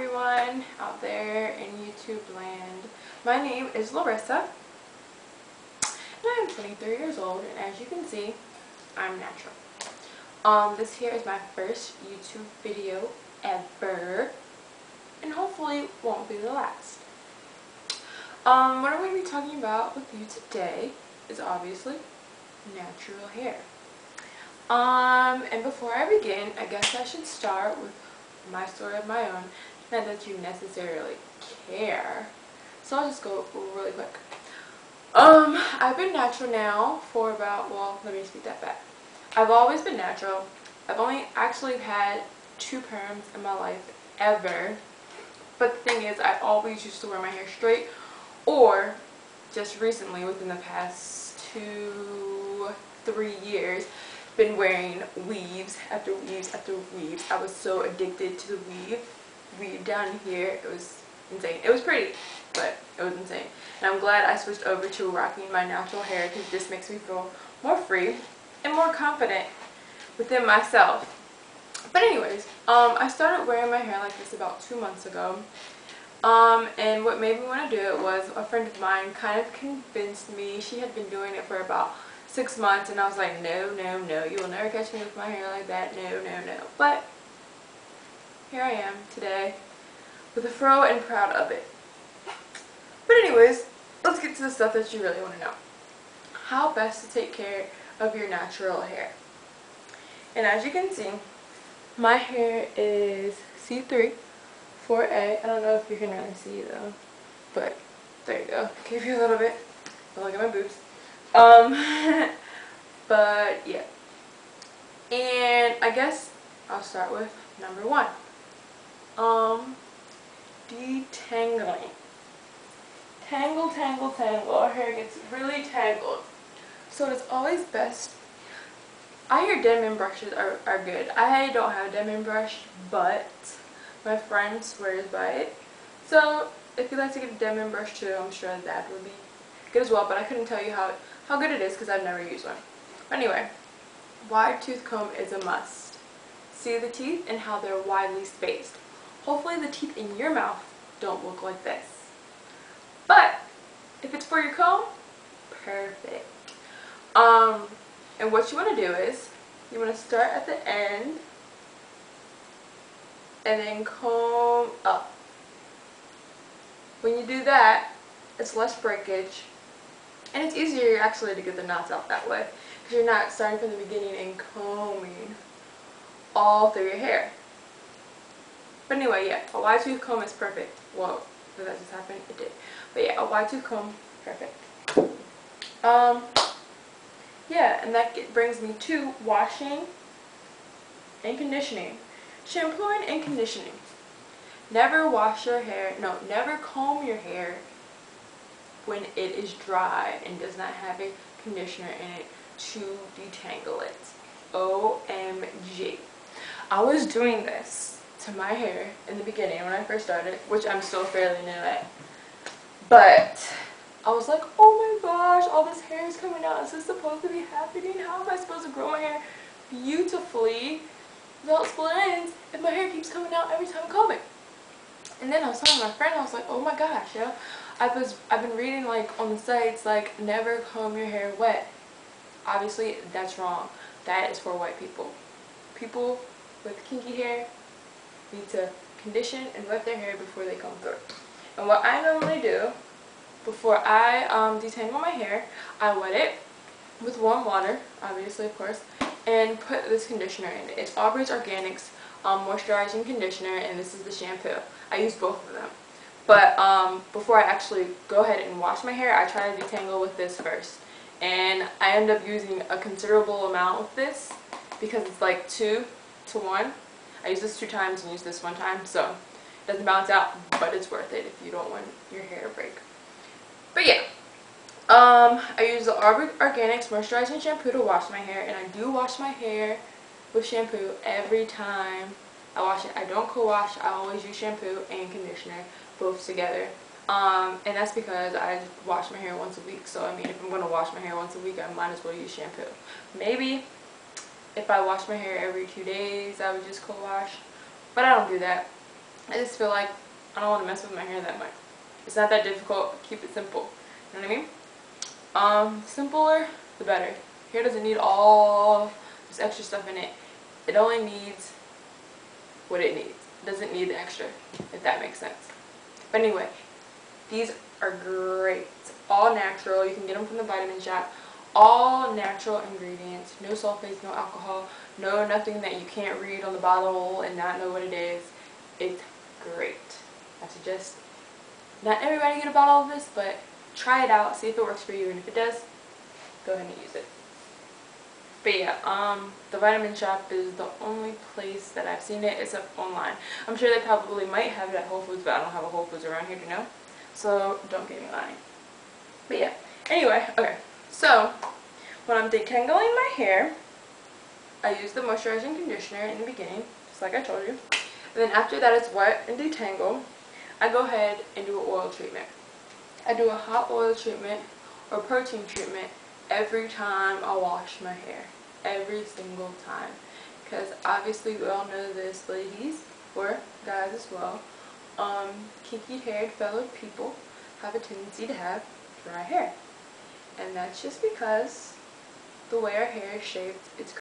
everyone out there in YouTube land. My name is Larissa and I'm 23 years old, and as you can see, I'm natural. This here is my first YouTube video ever, and hopefully won't be the last. What I'm going to be talking about with you today is obviously natural hair. And before I begin, I guess I should start with my story of my own. Not that you necessarily care, so I'll just go really quick. I've been natural now for about, well, let me speak that back. I've always been natural. I've only actually had 2 perms in my life ever. But the thing is, I always used to wear my hair straight, or just recently, within the past 2-3 years, been wearing weaves after weaves after weaves. I was so addicted to the weave down here. It was insane. It was pretty, but it was insane. And I'm glad I switched over to rocking my natural hair, because this makes me feel more free and more confident within myself. But anyways, I started wearing my hair like this about 2 months ago. And what made me want to do it was a friend of mine kind of convinced me. She had been doing it for about 6 months, and I was like, no, you will never catch me with my hair like that, no. But here I am today with a fro and proud of it. But anyways, let's get to the stuff that you really want to know. How best to take care of your natural hair. And as you can see, my hair is C3 4A. I don't know if you can really see though, but there you go. Give you a little bit. Don't look at my boobs. But yeah, and I guess I'll start with number 1. Detangling. Tangle. Our hair gets really tangled, so it's always best. I hear Denman brushes are good. I don't have a Denman brush, but my friend swears by it. So if you'd like to get a Denman brush too, I'm sure that would be good as well, but I couldn't tell you how good it is because I've never used one. But anyway, wide tooth comb is a must. See the teeth and how they're widely spaced. Hopefully the teeth in your mouth don't look like this. But if it's for your comb, perfect. And what you want to do is you want to start at the end and then comb up. When you do that, it's less breakage, and it's easier actually to get the knots out that way, because you're not starting from the beginning and combing all through your hair. But anyway, yeah, a wide tooth comb is perfect. Well, did that just happen? It did. But yeah, a wide tooth comb, perfect. Yeah, and that brings me to washing and conditioning. Shampooing and conditioning. Never wash your hair, never comb your hair when it is dry and does not have a conditioner in it to detangle it. OMG. I was doing this to my hair in the beginning when I first started, which I'm still fairly new at. But I was like, oh my gosh, all this hair is coming out. Is this supposed to be happening? How am I supposed to grow my hair beautifully without split ends if my hair keeps coming out every time I comb it? And then I was telling my friend, I was like, oh my gosh, yo, I've been reading like on the sites like never comb your hair wet. Obviously that's wrong. That is for white people. People with kinky hair need to condition and wet their hair before they comb through. And what I normally do before I detangle my hair, I wet it with warm water, obviously of course, and put this conditioner in it. It's Aubrey's Organics moisturizing conditioner, and this is the shampoo. I use both of them. But before I actually go ahead and wash my hair, I try to detangle with this first. And I end up using a considerable amount with this because it's like 2 to 1. I use this 2 times and use this 1 time, so it doesn't balance out, but it's worth it if you don't want your hair to break. But yeah, I use the Aubrey Organics moisturizing shampoo to wash my hair, and I do wash my hair with shampoo every time I wash it. I don't co-wash. I always use shampoo and conditioner both together. And that's because I wash my hair once a week. So I mean, if I'm going to wash my hair once a week, I might as well use shampoo. Maybe if I wash my hair every 2 days, I would just co-wash. But I don't do that. I just feel like I don't want to mess with my hair that much. It's not that difficult. Keep it simple. You know what I mean? Simpler, the better. Hair doesn't need all this extra stuff in it. It only needs what it needs. It doesn't need the extra, if that makes sense. But anyway, these are great. All natural. You can get them from the Vitamin Shop. All natural ingredients. No sulfates, no alcohol, no nothing that you can't read on the bottle and not know what it is. It's great. I suggest not everybody get a bottle of this, but try it out, see if it works for you, and if it does, go ahead and use it. But yeah, the Vitamin Shop is the only place that I've seen it except online. I'm sure they probably might have it at Whole Foods, but I don't have a Whole Foods around here to know. So don't get me lying. But yeah, anyway, okay. So when I'm detangling my hair, I use the moisturizing conditioner in the beginning, just like I told you. And then after that it's wet and detangled, I go ahead and do an oil treatment. I do a hot oil treatment or protein treatment every time I wash my hair. Every single time. Because obviously we all know this, ladies, or guys as well, kinky-haired fellow people have a tendency to have dry hair. And that's just because the way our hair is shaped, it's